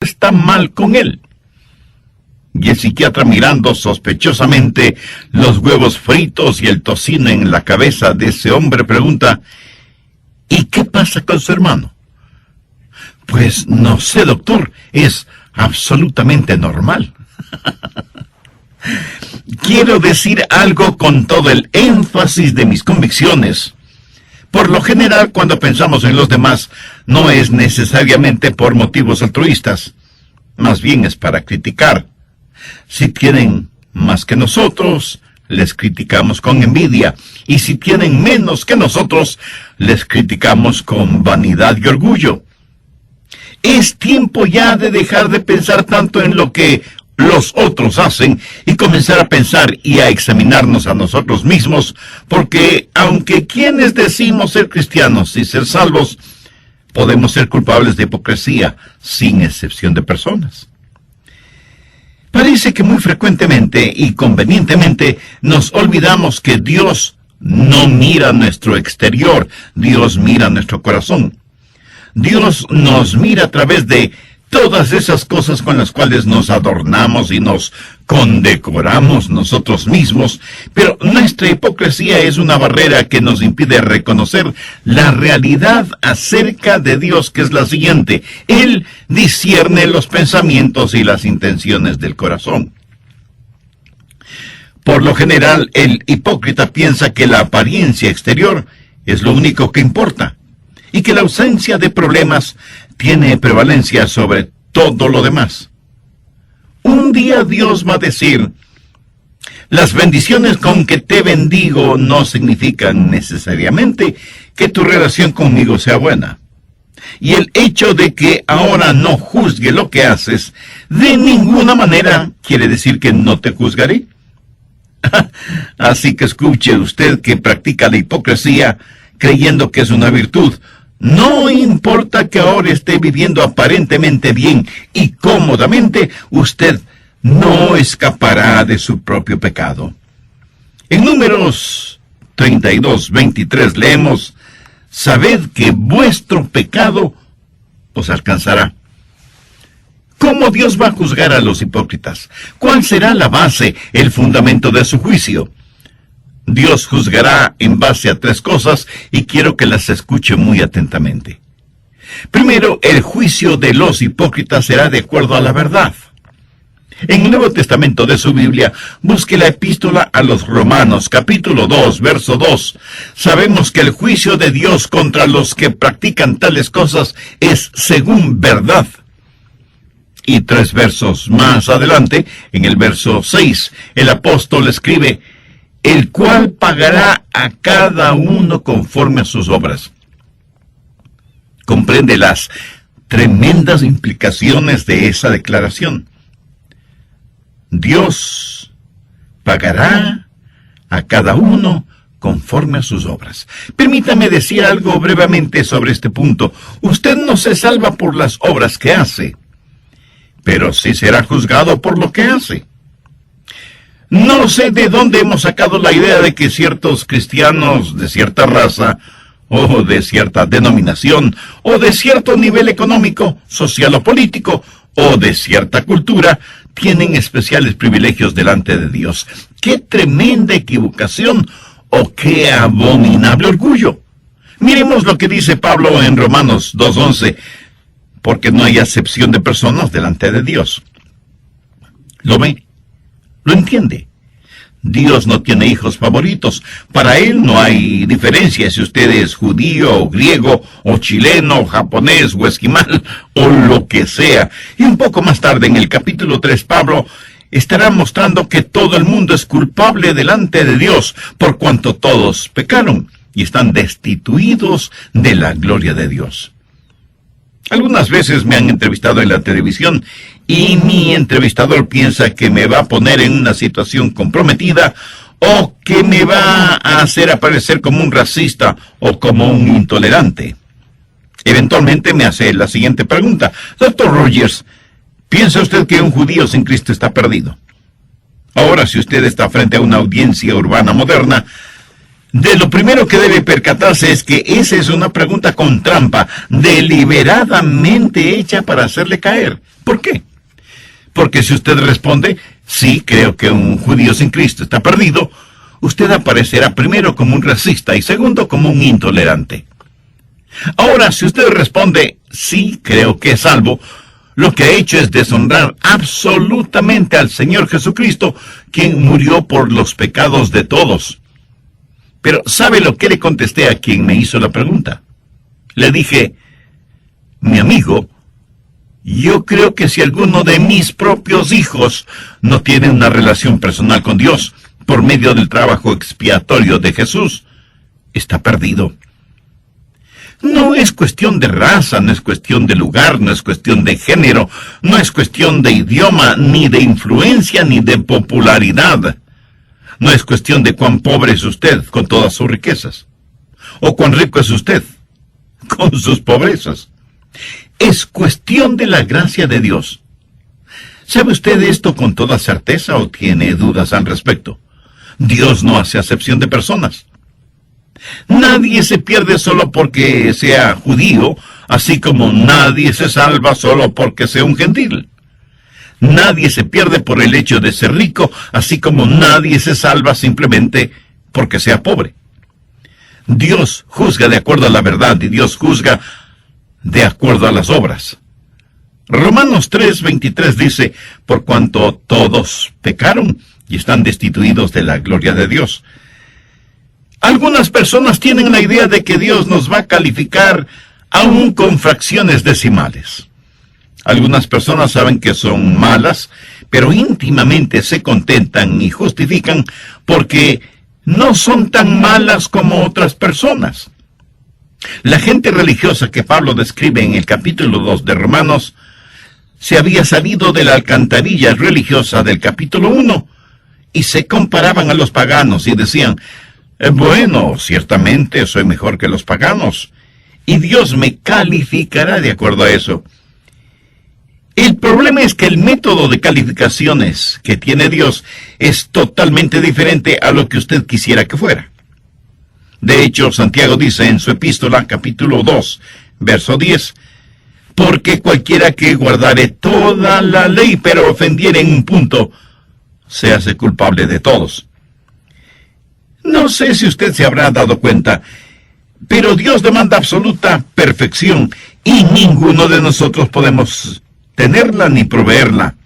está mal con él. Y el psiquiatra, mirando sospechosamente los huevos fritos y el tocino en la cabeza de ese hombre, pregunta: ¿y qué pasa con su hermano? Pues no sé, doctor, es absolutamente normal. Quiero decir algo con todo el énfasis de mis convicciones. Por lo general, cuando pensamos en los demás, no es necesariamente por motivos altruistas. Más bien es para criticar. Si tienen más que nosotros, les criticamos con envidia. Y si tienen menos que nosotros, les criticamos con vanidad y orgullo. Es tiempo ya de dejar de pensar tanto en lo que los otros hacen y comenzar a pensar y a examinarnos a nosotros mismos, porque aunque quienes decimos ser cristianos y ser salvos, podemos ser culpables de hipocresía, sin excepción de personas. Parece que muy frecuentemente y convenientemente nos olvidamos que Dios no mira nuestro exterior, Dios mira nuestro corazón. Dios nos mira a través de todas esas cosas con las cuales nos adornamos y nos condecoramos nosotros mismos, pero nuestra hipocresía es una barrera que nos impide reconocer la realidad acerca de Dios, que es la siguiente: Él discierne los pensamientos y las intenciones del corazón. Por lo general, el hipócrita piensa que la apariencia exterior es lo único que importa, y que la ausencia de problemas tiene prevalencia sobre todo lo demás. Un día Dios va a decir: las bendiciones con que te bendigo no significan necesariamente que tu relación conmigo sea buena. Y el hecho de que ahora no juzgue lo que haces, de ninguna manera quiere decir que no te juzgaré. Así que escuche usted que practica la hipocresía creyendo que es una virtud. No importa que ahora esté viviendo aparentemente bien y cómodamente, usted no escapará de su propio pecado. En Números 32:23 leemos: sabed que vuestro pecado os alcanzará. ¿Cómo Dios va a juzgar a los hipócritas? ¿Cuál será la base, el fundamento de su juicio? Dios juzgará en base a 3 cosas y quiero que las escuche muy atentamente. Primero, el juicio de los hipócritas será de acuerdo a la verdad. En el Nuevo Testamento de su Biblia, busque la epístola a los Romanos, capítulo 2, verso 2. Sabemos que el juicio de Dios contra los que practican tales cosas es según verdad. Y 3 versos más adelante, en el verso 6, el apóstol escribe: el cual pagará a cada uno conforme a sus obras. Comprende las tremendas implicaciones de esa declaración. Dios pagará a cada uno conforme a sus obras. Permítame decir algo brevemente sobre este punto. Usted no se salva por las obras que hace, pero sí será juzgado por lo que hace. No sé de dónde hemos sacado la idea de que ciertos cristianos de cierta raza, o de cierta denominación, o de cierto nivel económico, social o político, o de cierta cultura, tienen especiales privilegios delante de Dios. ¡Qué tremenda equivocación! ¡O qué abominable orgullo! Miremos lo que dice Pablo en Romanos 2:11, porque no hay acepción de personas delante de Dios. ¿Lo ve? ¿Lo entiende? Dios no tiene hijos favoritos. Para Él no hay diferencia si usted es judío, o griego, o chileno, o japonés, o esquimal, o lo que sea. Y un poco más tarde, en el capítulo 3, Pablo estará mostrando que todo el mundo es culpable delante de Dios, por cuanto todos pecaron y están destituidos de la gloria de Dios. Algunas veces me han entrevistado en la televisión y mi entrevistador piensa que me va a poner en una situación comprometida o que me va a hacer aparecer como un racista o como un intolerante. Eventualmente me hace la siguiente pregunta: Dr. Rogers, ¿piensa usted que un judío sin Cristo está perdido? Ahora, si usted está frente a una audiencia urbana moderna, de lo primero que debe percatarse es que esa es una pregunta con trampa, deliberadamente hecha para hacerle caer. ¿Por qué? Porque si usted responde, sí, creo que un judío sin Cristo está perdido, usted aparecerá primero como un racista y segundo como un intolerante. Ahora, si usted responde, sí, creo que es salvo, lo que ha hecho es deshonrar absolutamente al Señor Jesucristo, quien murió por los pecados de todos. Pero, ¿sabe lo que le contesté a quien me hizo la pregunta? Le dije, mi amigo, yo creo que si alguno de mis propios hijos no tiene una relación personal con Dios por medio del trabajo expiatorio de Jesús, está perdido. No es cuestión de raza, no es cuestión de lugar, no es cuestión de género, no es cuestión de idioma, ni de influencia, ni de popularidad. No es cuestión de cuán pobre es usted con todas sus riquezas, o cuán rico es usted con sus pobrezas. Es cuestión de la gracia de Dios. ¿Sabe usted esto con toda certeza o tiene dudas al respecto? Dios no hace acepción de personas. Nadie se pierde solo porque sea judío, así como nadie se salva solo porque sea un gentil. Nadie se pierde por el hecho de ser rico, así como nadie se salva simplemente porque sea pobre. Dios juzga de acuerdo a la verdad y Dios juzga de acuerdo a las obras. Romanos 3:23 dice, por cuanto todos pecaron y están destituidos de la gloria de Dios. Algunas personas tienen la idea de que Dios nos va a calificar aún con fracciones decimales. Algunas personas saben que son malas, pero íntimamente se contentan y justifican porque no son tan malas como otras personas. La gente religiosa que Pablo describe en el capítulo 2 de Romanos se había salido de la alcantarilla religiosa del capítulo 1 y se comparaban a los paganos y decían, bueno, ciertamente soy mejor que los paganos, y Dios me calificará de acuerdo a eso. El problema es que el método de calificaciones que tiene Dios es totalmente diferente a lo que usted quisiera que fuera. De hecho, Santiago dice en su epístola, capítulo 2, verso 10, porque cualquiera que guardare toda la ley, pero ofendiere en un punto, se hace culpable de todos. No sé si usted se habrá dado cuenta, pero Dios demanda absoluta perfección y ninguno de nosotros podemos tenerla ni proveerla.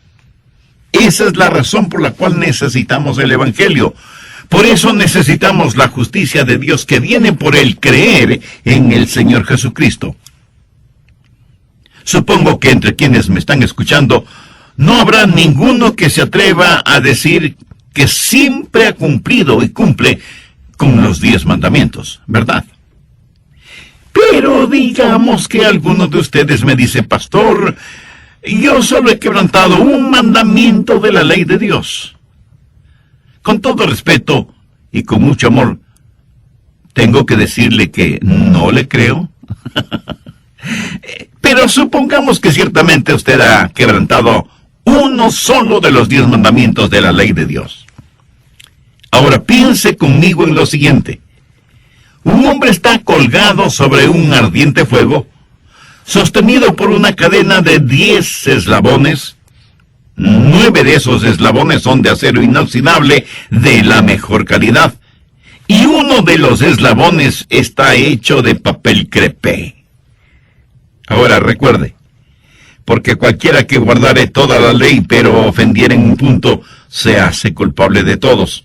Esa es la razón por la cual necesitamos el Evangelio. Por eso necesitamos la justicia de Dios que viene por el creer en el Señor Jesucristo. Supongo que entre quienes me están escuchando, no habrá ninguno que se atreva a decir que siempre ha cumplido y cumple con los 10 mandamientos, ¿verdad? Pero digamos que alguno de ustedes me dice, pastor, yo solo he quebrantado un mandamiento de la ley de Dios. Con todo respeto y con mucho amor, tengo que decirle que no le creo. Pero supongamos que ciertamente usted ha quebrantado uno solo de los 10 mandamientos de la ley de Dios. Ahora piense conmigo en lo siguiente. Un hombre está colgado sobre un ardiente fuego, sostenido por una cadena de 10 eslabones. 9 de esos eslabones son de acero inoxidable de la mejor calidad, y uno de los eslabones está hecho de papel crepé. Ahora recuerde, porque cualquiera que guardare toda la ley, pero ofendiere en un punto, se hace culpable de todos.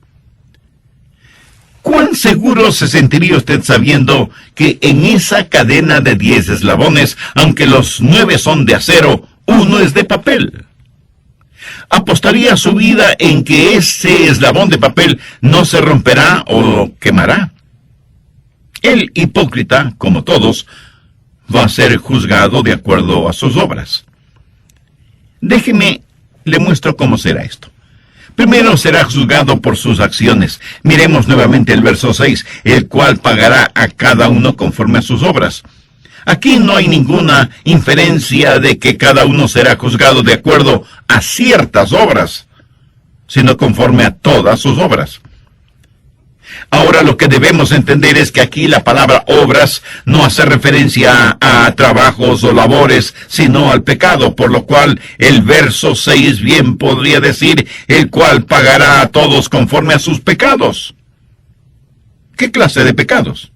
¿Cuán seguro se sentiría usted sabiendo que en esa cadena de 10 eslabones, aunque los 9 son de acero, uno es de papel? ¿Apostaría su vida en que ese eslabón de papel no se romperá o quemará? El hipócrita, como todos, va a ser juzgado de acuerdo a sus obras. Déjeme, le muestro cómo será esto. Primero será juzgado por sus acciones. Miremos nuevamente el verso 6, el cual pagará a cada uno conforme a sus obras. Aquí no hay ninguna inferencia de que cada uno será juzgado de acuerdo a ciertas obras, sino conforme a todas sus obras. Ahora lo que debemos entender es que aquí la palabra obras no hace referencia a trabajos o labores, sino al pecado, por lo cual el verso 6 bien podría decir, el cual pagará a todos conforme a sus pecados. ¿Qué clase de pecados?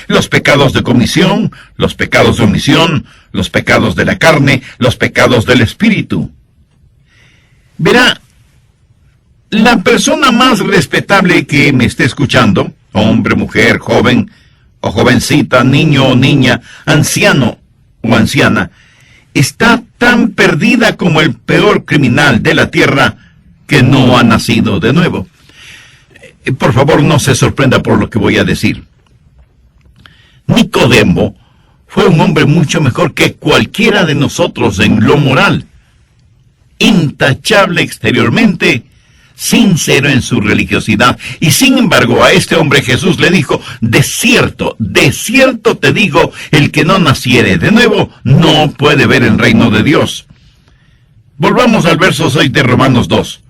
Los pecados de comisión, los pecados de omisión, los pecados de la carne, los pecados del espíritu. Verá, la persona más respetable que me esté escuchando, hombre, mujer, joven o jovencita, niño o niña, anciano o anciana, está tan perdida como el peor criminal de la tierra que no ha nacido de nuevo. Por favor, no se sorprenda por lo que voy a decir. Nicodemo fue un hombre mucho mejor que cualquiera de nosotros en lo moral, intachable exteriormente, sincero en su religiosidad, y sin embargo a este hombre Jesús le dijo, de cierto te digo, el que no naciere de nuevo no puede ver el reino de Dios. Volvamos al verso 6 de Romanos 2.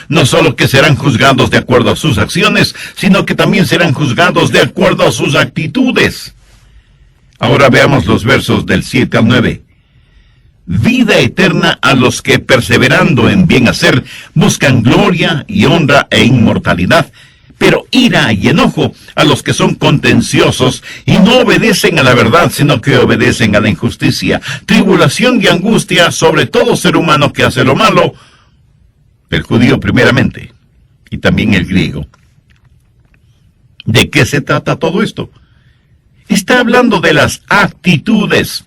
No solo que serán juzgados de acuerdo a sus acciones, sino que también serán juzgados de acuerdo a sus actitudes. Ahora veamos los versos del 7 al 9. Vida eterna a los que, perseverando en bien hacer, buscan gloria y honra e inmortalidad, pero ira y enojo a los que son contenciosos y no obedecen a la verdad, sino que obedecen a la injusticia. Tribulación y angustia sobre todo ser humano que hace lo malo, el judío primeramente, y también el griego. ¿De qué se trata todo esto? Está hablando de las actitudes.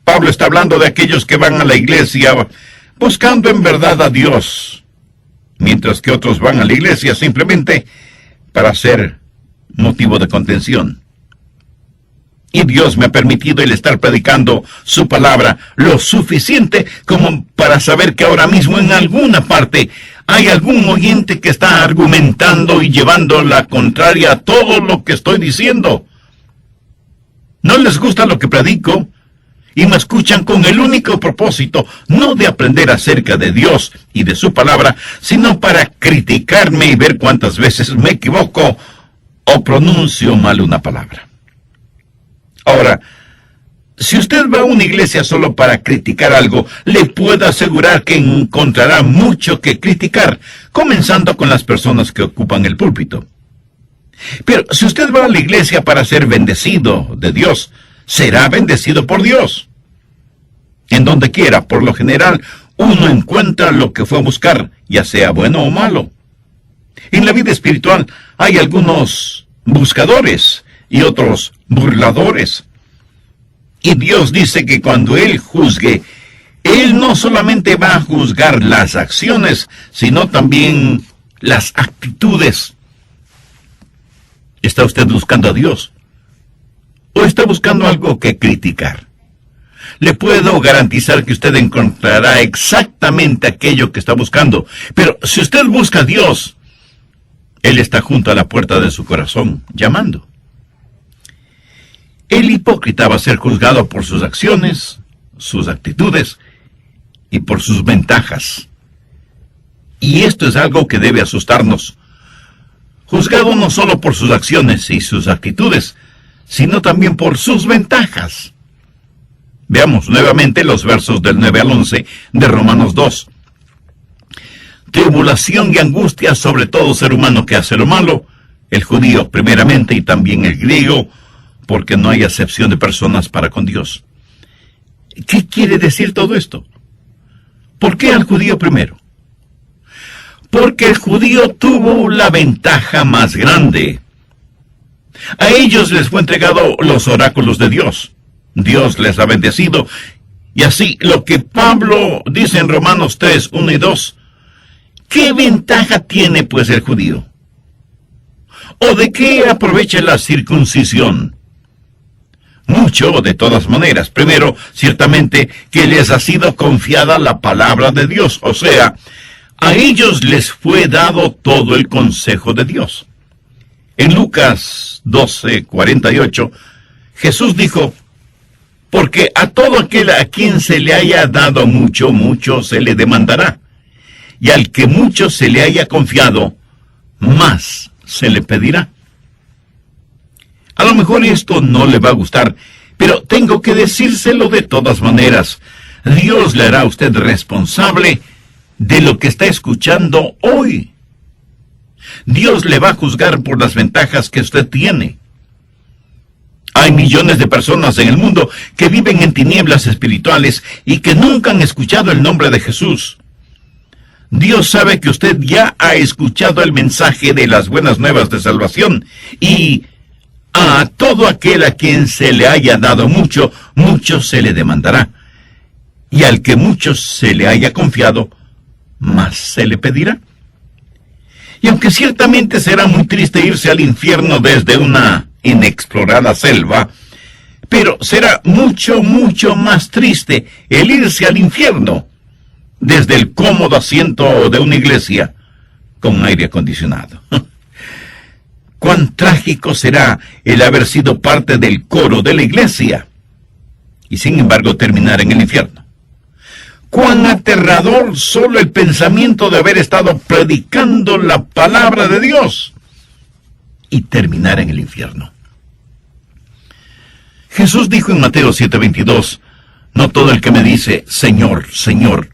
Pablo está hablando de aquellos que van a la iglesia buscando en verdad a Dios, mientras que otros van a la iglesia simplemente para ser motivo de contención. Y Dios me ha permitido el estar predicando su palabra lo suficiente como para saber que ahora mismo en alguna parte hay algún oyente que está argumentando y llevando la contraria a todo lo que estoy diciendo. No les gusta lo que predico y me escuchan con el único propósito, no de aprender acerca de Dios y de su palabra, sino para criticarme y ver cuántas veces me equivoco o pronuncio mal una palabra. Ahora, si usted va a una iglesia solo para criticar algo, le puedo asegurar que encontrará mucho que criticar, comenzando con las personas que ocupan el púlpito. Pero si usted va a la iglesia para ser bendecido de Dios, será bendecido por Dios. En donde quiera, por lo general, uno encuentra lo que fue a buscar, ya sea bueno o malo. En la vida espiritual hay algunos buscadores y otros burladores. Y Dios dice que cuando Él juzgue, Él no solamente va a juzgar las acciones, sino también las actitudes. ¿Está usted buscando a Dios? ¿O está buscando algo que criticar? Le puedo garantizar que usted encontrará exactamente aquello que está buscando. Pero si usted busca a Dios, Él está junto a la puerta de su corazón, llamando. El hipócrita va a ser juzgado por sus acciones, sus actitudes y por sus ventajas. Y esto es algo que debe asustarnos. Juzgado no solo por sus acciones y sus actitudes, sino también por sus ventajas. Veamos nuevamente los versos del 9 al 11 de Romanos 2. Tribulación y angustia sobre todo ser humano que hace lo malo, el judío primeramente y también el griego, porque no hay acepción de personas para con Dios. ¿Qué quiere decir todo esto? ¿Por qué al judío primero? Porque el judío tuvo la ventaja más grande. A ellos les fue entregado los oráculos de Dios. Dios les ha bendecido. Y así, lo que Pablo dice en Romanos 3, 1 y 2, ¿qué ventaja tiene pues el judío? ¿O de qué aprovecha la circuncisión? Mucho, de todas maneras. Primero, ciertamente, que les ha sido confiada la palabra de Dios. O sea, a ellos les fue dado todo el consejo de Dios. En Lucas 12:48, Jesús dijo, porque a todo aquel a quien se le haya dado mucho, mucho se le demandará. Y al que mucho se le haya confiado, más se le pedirá. A lo mejor esto no le va a gustar, pero tengo que decírselo de todas maneras. Dios le hará a usted responsable de lo que está escuchando hoy. Dios le va a juzgar por las ventajas que usted tiene. Hay millones de personas en el mundo que viven en tinieblas espirituales y que nunca han escuchado el nombre de Jesús. Dios sabe que usted ya ha escuchado el mensaje de las buenas nuevas de salvación, y a todo aquel a quien se le haya dado mucho, mucho se le demandará. Y al que mucho se le haya confiado, más se le pedirá. Y aunque ciertamente será muy triste irse al infierno desde una inexplorada selva, pero será mucho, mucho más triste el irse al infierno desde el cómodo asiento de una iglesia con aire acondicionado. Cuán trágico será el haber sido parte del coro de la iglesia y sin embargo terminar en el infierno. Cuán aterrador solo el pensamiento de haber estado predicando la palabra de Dios y terminar en el infierno. Jesús dijo en Mateo 7:22, no todo el que me dice, Señor, Señor,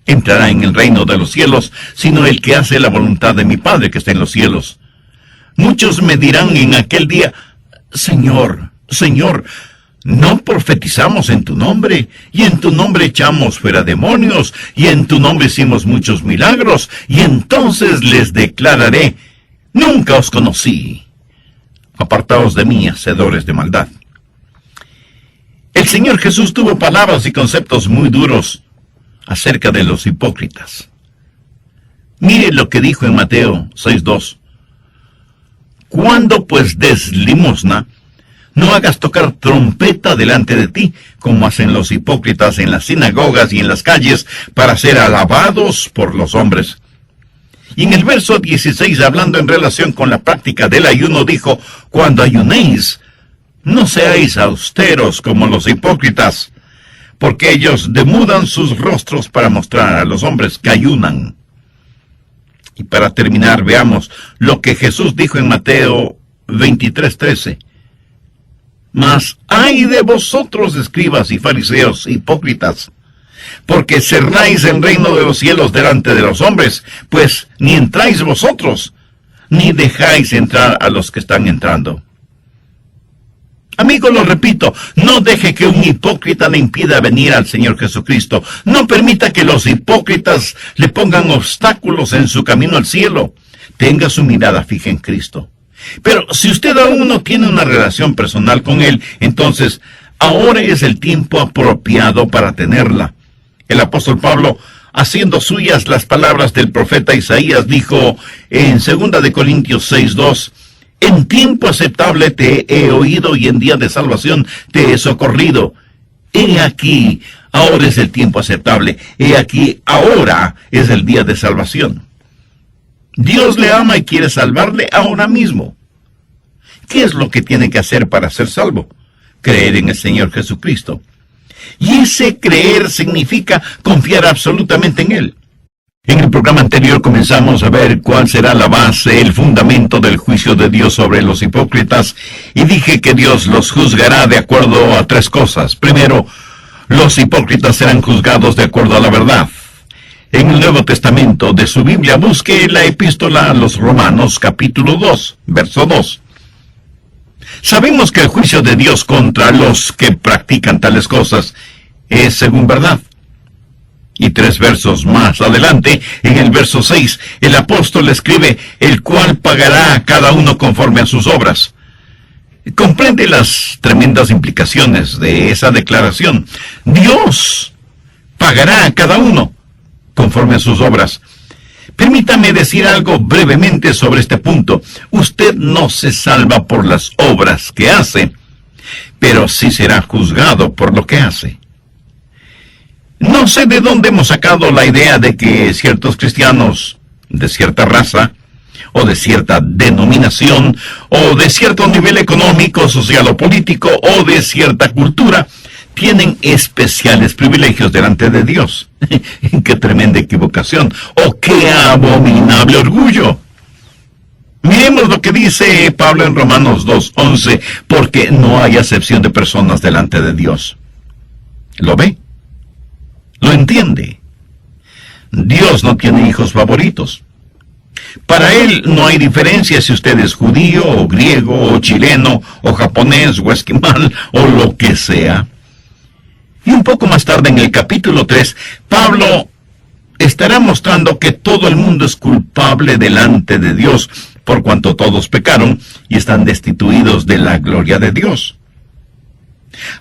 entrará en el reino de los cielos, sino el que hace la voluntad de mi Padre que está en los cielos. Muchos me dirán en aquel día, Señor, Señor, ¿no profetizamos en tu nombre? Y en tu nombre echamos fuera demonios, y en tu nombre hicimos muchos milagros, y entonces les declararé, nunca os conocí. Apartaos de mí, hacedores de maldad. El Señor Jesús tuvo palabras y conceptos muy duros acerca de los hipócritas. Mire lo que dijo en Mateo 6:2. Cuando pues des limosna, no hagas tocar trompeta delante de ti, como hacen los hipócritas en las sinagogas y en las calles, para ser alabados por los hombres. Y en el verso 16, hablando en relación con la práctica del ayuno, dijo, cuando ayunéis, no seáis austeros como los hipócritas, porque ellos demudan sus rostros para mostrar a los hombres que ayunan. Y para terminar, veamos lo que Jesús dijo en Mateo 23:13. Mas ay de vosotros, escribas y fariseos hipócritas, porque cerráis el reino de los cielos delante de los hombres, pues ni entráis vosotros, ni dejáis entrar a los que están entrando. Amigo, lo repito, no deje que un hipócrita le impida venir al Señor Jesucristo. No permita que los hipócritas le pongan obstáculos en su camino al cielo. Tenga su mirada fija en Cristo. Pero si usted aún no tiene una relación personal con Él, entonces ahora es el tiempo apropiado para tenerla. El apóstol Pablo, haciendo suyas las palabras del profeta Isaías, dijo en 2 de Corintios 6:2, en tiempo aceptable te he oído y en día de salvación te he socorrido. He aquí, ahora es el tiempo aceptable. He aquí, ahora es el día de salvación. Dios le ama y quiere salvarle ahora mismo. ¿Qué es lo que tiene que hacer para ser salvo? Creer en el Señor Jesucristo. Y ese creer significa confiar absolutamente en Él. En el programa anterior comenzamos a ver cuál será la base, el fundamento del juicio de Dios sobre los hipócritas, y dije que Dios los juzgará de acuerdo a 3 cosas. Primero, los hipócritas serán juzgados de acuerdo a la verdad. En el Nuevo Testamento de su Biblia, busque la epístola a los Romanos, capítulo 2, verso 2. Sabemos que el juicio de Dios contra los que practican tales cosas es según verdad. Y 3 versos más adelante, en el verso 6, el apóstol escribe, el cual pagará a cada uno conforme a sus obras. Comprende las tremendas implicaciones de esa declaración. Dios pagará a cada uno conforme a sus obras. Permítame decir algo brevemente sobre este punto. Usted no se salva por las obras que hace, pero sí será juzgado por lo que hace. No sé de dónde hemos sacado la idea de que ciertos cristianos de cierta raza, o de cierta denominación, o de cierto nivel económico, social o político, o de cierta cultura, tienen especiales privilegios delante de Dios. ¡Qué tremenda equivocación! ¡Oh, qué abominable orgullo! Miremos lo que dice Pablo en Romanos 2:11, porque no hay acepción de personas delante de Dios. ¿Lo ve? ¿Lo entiende? Dios no tiene hijos favoritos. Para Él no hay diferencia si usted es judío, o griego, o chileno, o japonés, o esquimal, o lo que sea. Y un poco más tarde en el capítulo 3, Pablo estará mostrando que todo el mundo es culpable delante de Dios, por cuanto todos pecaron y están destituidos de la gloria de Dios.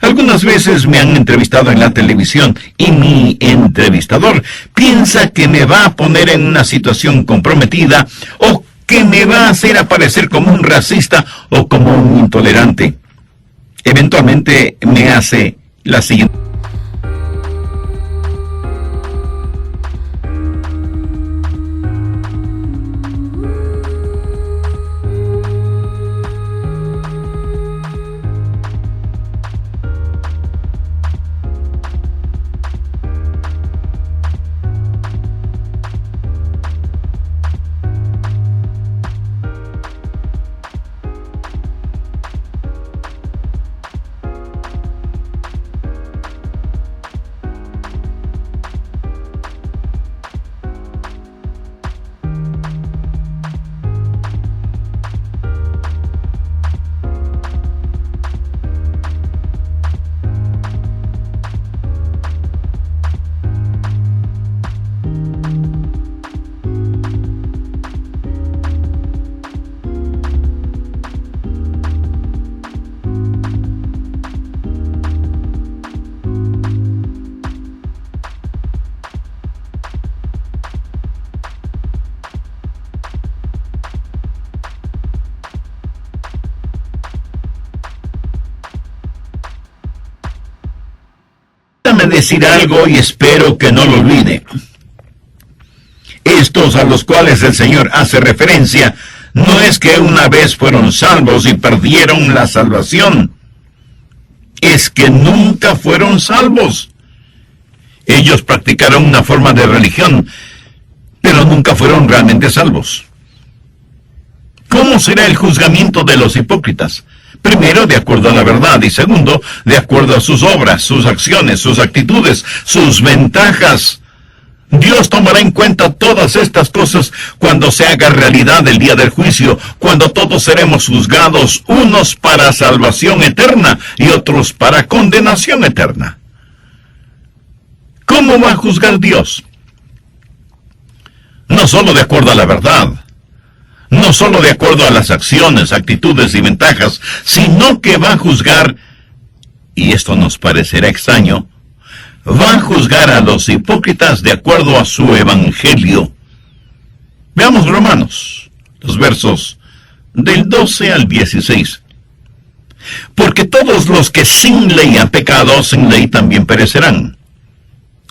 Algunas veces me han entrevistado en la televisión y mi entrevistador piensa que me va a poner en una situación comprometida o que me va a hacer aparecer como un racista o como un intolerante. Eventualmente me hace la siguiente. Déjame decir algo y espero que no lo olvide. Estos a los cuales el Señor hace referencia no es que una vez fueron salvos y perdieron la salvación. Es que nunca fueron salvos. Ellos practicaron una forma de religión, pero nunca fueron realmente salvos. ¿Cómo será el juzgamiento de los hipócritas? Primero, de acuerdo a la verdad, y segundo, de acuerdo a sus obras, sus acciones, sus actitudes, sus ventajas. Dios tomará en cuenta todas estas cosas cuando se haga realidad el día del juicio, cuando todos seremos juzgados, unos para salvación eterna y otros para condenación eterna. ¿Cómo va a juzgar Dios? No solo de acuerdo a la verdad, no solo de acuerdo a las acciones, actitudes y ventajas, sino que va a juzgar, y esto nos parecerá extraño, va a juzgar a los hipócritas de acuerdo a su evangelio. Veamos Romanos, los versos del 12 al 16. Porque todos los que sin ley han pecado, sin ley también perecerán.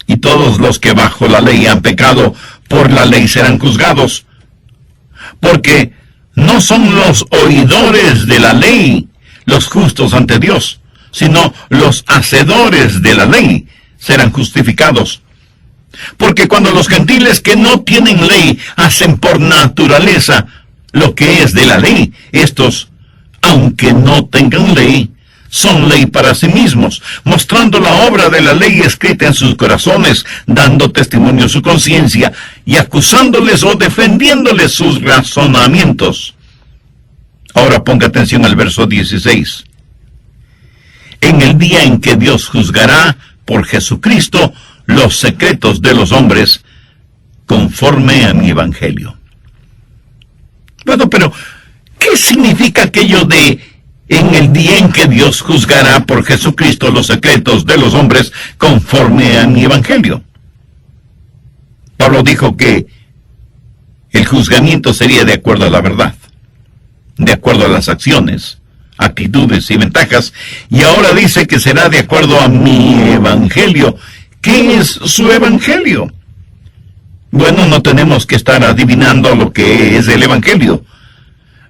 Y todos los que bajo la ley han pecado, por la ley serán juzgados. Porque no son los oidores de la ley los justos ante Dios, sino los hacedores de la ley serán justificados. Porque cuando los gentiles que no tienen ley hacen por naturaleza lo que es de la ley, estos, aunque no tengan ley, son ley para sí mismos, mostrando la obra de la ley escrita en sus corazones, dando testimonio a su conciencia y acusándoles o defendiéndoles sus razonamientos. Ahora ponga atención al verso 16. En el día en que Dios juzgará por Jesucristo los secretos de los hombres, conforme a mi evangelio. Bueno, pero ¿qué significa aquello de en el día en que Dios juzgará por Jesucristo los secretos de los hombres conforme a mi evangelio? Pablo dijo que el juzgamiento sería de acuerdo a la verdad, de acuerdo a las acciones, actitudes y ventajas, y ahora dice que será de acuerdo a mi evangelio. ¿Qué es su evangelio? Bueno, no tenemos que estar adivinando lo que es el evangelio.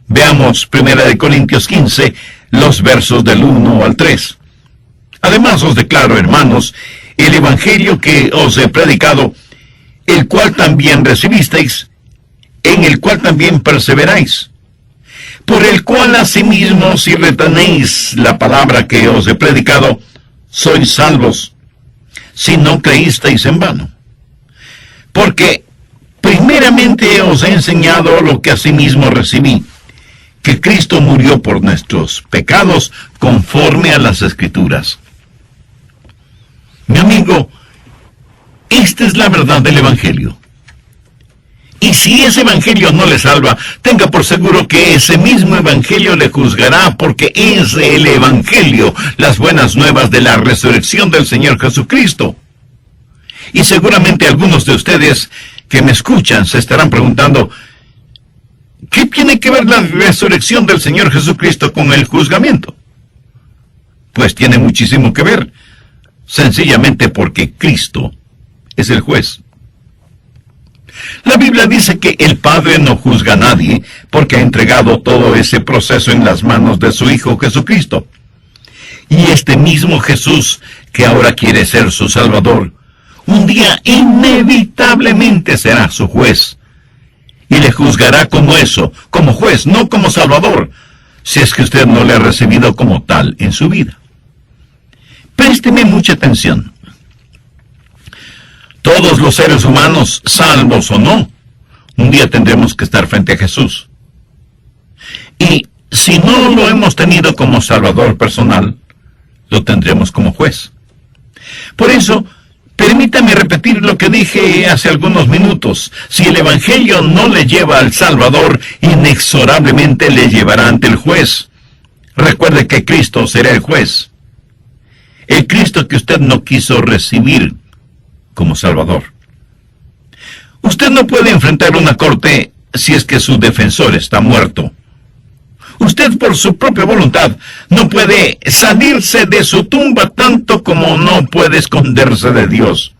Veamos 1 Corintios 15, los versos del 1 al 3. Además os declaro, hermanos, el evangelio que os he predicado, el cual también recibisteis, en el cual también perseveráis, por el cual asimismo, si retenéis la palabra que os he predicado, sois salvos, si no creísteis en vano. Porque primeramente os he enseñado lo que asimismo recibí, que Cristo murió por nuestros pecados conforme a las Escrituras. Mi amigo, esta es la verdad del Evangelio. Y si ese Evangelio no le salva, tenga por seguro que ese mismo Evangelio le juzgará, porque es el Evangelio, las buenas nuevas de la resurrección del Señor Jesucristo. Y seguramente algunos de ustedes que me escuchan se estarán preguntando, ¿qué tiene que ver la resurrección del Señor Jesucristo con el juzgamiento? Pues tiene muchísimo que ver, sencillamente porque Cristo es el juez. La Biblia dice que el Padre no juzga a nadie porque ha entregado todo ese proceso en las manos de su Hijo Jesucristo. Y este mismo Jesús, que ahora quiere ser su Salvador, un día inevitablemente será su juez. Y le juzgará como eso, como juez, no como Salvador, si es que usted no le ha recibido como tal en su vida. Présteme mucha atención. Todos los seres humanos, salvos o no, un día tendremos que estar frente a Jesús. Y si no lo hemos tenido como Salvador personal, lo tendremos como juez. Por eso, permítame repetir lo que dije hace algunos minutos. Si el Evangelio no le lleva al Salvador, inexorablemente le llevará ante el juez. Recuerde que Cristo será el juez. El Cristo que usted no quiso recibir como Salvador. Usted no puede enfrentar una corte si es que su defensor está muerto. Usted por su propia voluntad no puede salirse de su tumba tanto como no puede esconderse de Dios.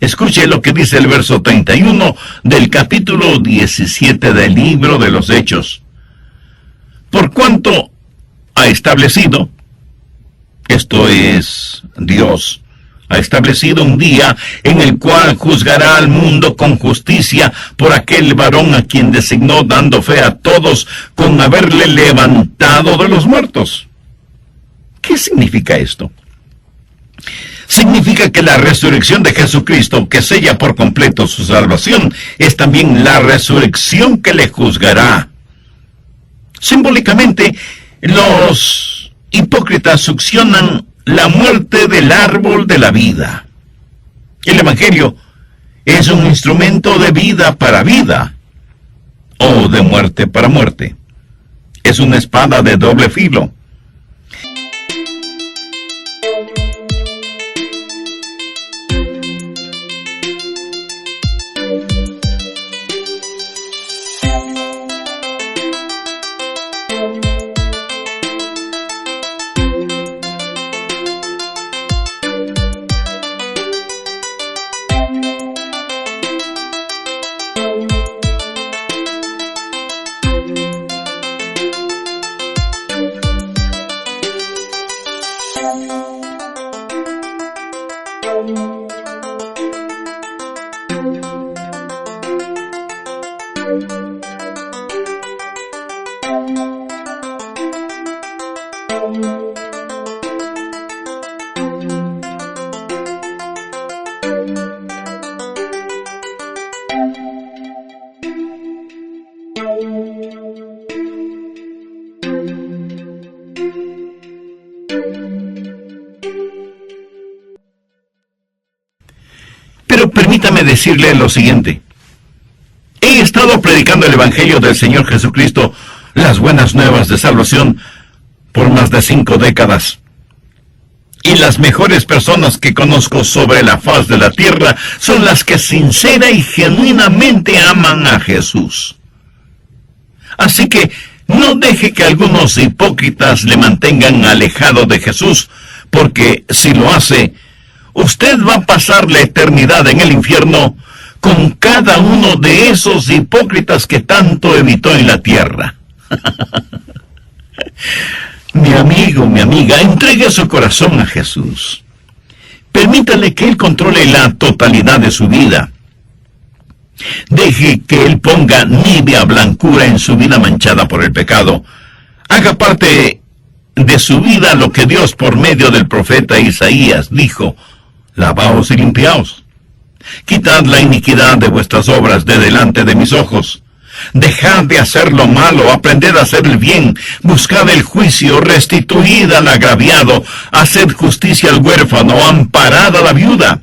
Escuche lo que dice el verso 31 del capítulo 17 del libro de los Hechos. Por cuanto ha establecido, esto es Dios, ha establecido un día en el cual juzgará al mundo con justicia por aquel varón a quien designó, dando fe a todos con haberle levantado de los muertos. ¿Qué significa esto? Significa que la resurrección de Jesucristo, que sella por completo su salvación, es también la resurrección que le juzgará. Simbólicamente, los hipócritas succionan la muerte del árbol de la vida. El Evangelio es un instrumento de vida para vida, o de muerte para muerte. Es una espada de doble filo. Pero permítame decirle lo siguiente. He estado predicando el Evangelio del Señor Jesucristo, las buenas nuevas de salvación, por más de 5 décadas. Y las mejores personas que conozco sobre la faz de la tierra son las que sincera y genuinamente aman a Jesús. Así que no deje que algunos hipócritas le mantengan alejado de Jesús, porque si lo hace, usted va a pasar la eternidad en el infierno con cada uno de esos hipócritas que tanto evitó en la tierra. Mi amigo, mi amiga, entregue su corazón a Jesús. Permítale que Él controle la totalidad de su vida. Deje que Él ponga nívea blancura en su vida manchada por el pecado. Haga parte de su vida lo que Dios por medio del profeta Isaías dijo: lavaos y limpiaos. Quitad la iniquidad de vuestras obras de delante de mis ojos. Dejad de hacer lo malo, aprended a hacer el bien, buscad el juicio, restituid al agraviado, haced justicia al huérfano, amparad a la viuda.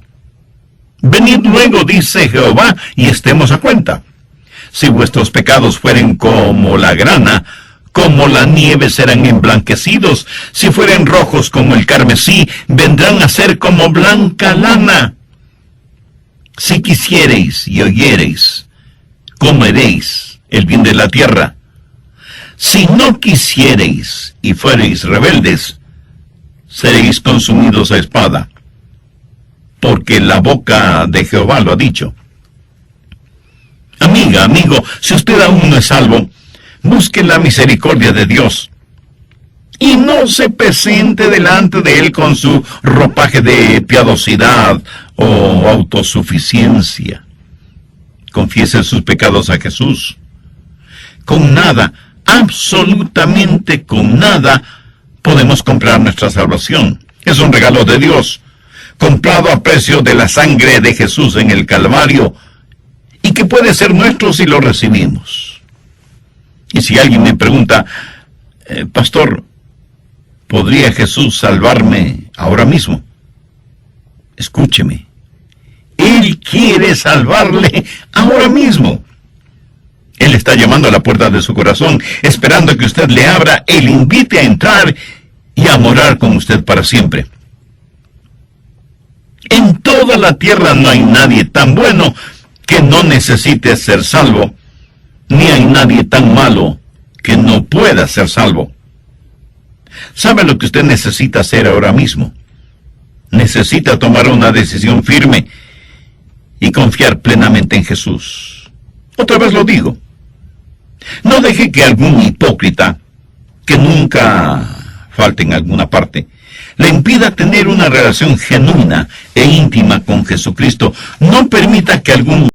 Venid luego, dice Jehová, y estemos a cuenta. Si vuestros pecados fueren como la grana, como la nieve serán emblanquecidos. Si fueren rojos como el carmesí, vendrán a ser como blanca lana. Si quisiereis y oyereis, comeréis el bien de la tierra. Si no quisiereis y fuereis rebeldes, seréis consumidos a espada, porque la boca de Jehová lo ha dicho. Amiga, amigo, si usted aún no es salvo, busque la misericordia de Dios y no se presente delante de Él con su ropaje de piadosidad o autosuficiencia. Confiese sus pecados a Jesús. Con nada, absolutamente con nada, podemos comprar nuestra salvación. Es un regalo de Dios, comprado a precio de la sangre de Jesús en el Calvario, y que puede ser nuestro si lo recibimos. Y si alguien me pregunta, pastor, ¿podría Jesús salvarme ahora mismo? Escúcheme, Él quiere salvarle ahora mismo. Él está llamando a la puerta de su corazón, esperando que usted le abra y le invite a entrar y a morar con usted para siempre. En toda la tierra no hay nadie tan bueno que no necesite ser salvo, ni hay nadie tan malo que no pueda ser salvo. ¿Sabe lo que usted necesita hacer ahora mismo? Necesita tomar una decisión firme y confiar plenamente en Jesús. Otra vez lo digo. No deje que algún hipócrita, que nunca falte en alguna parte, le impida tener una relación genuina e íntima con Jesucristo. No permita que algún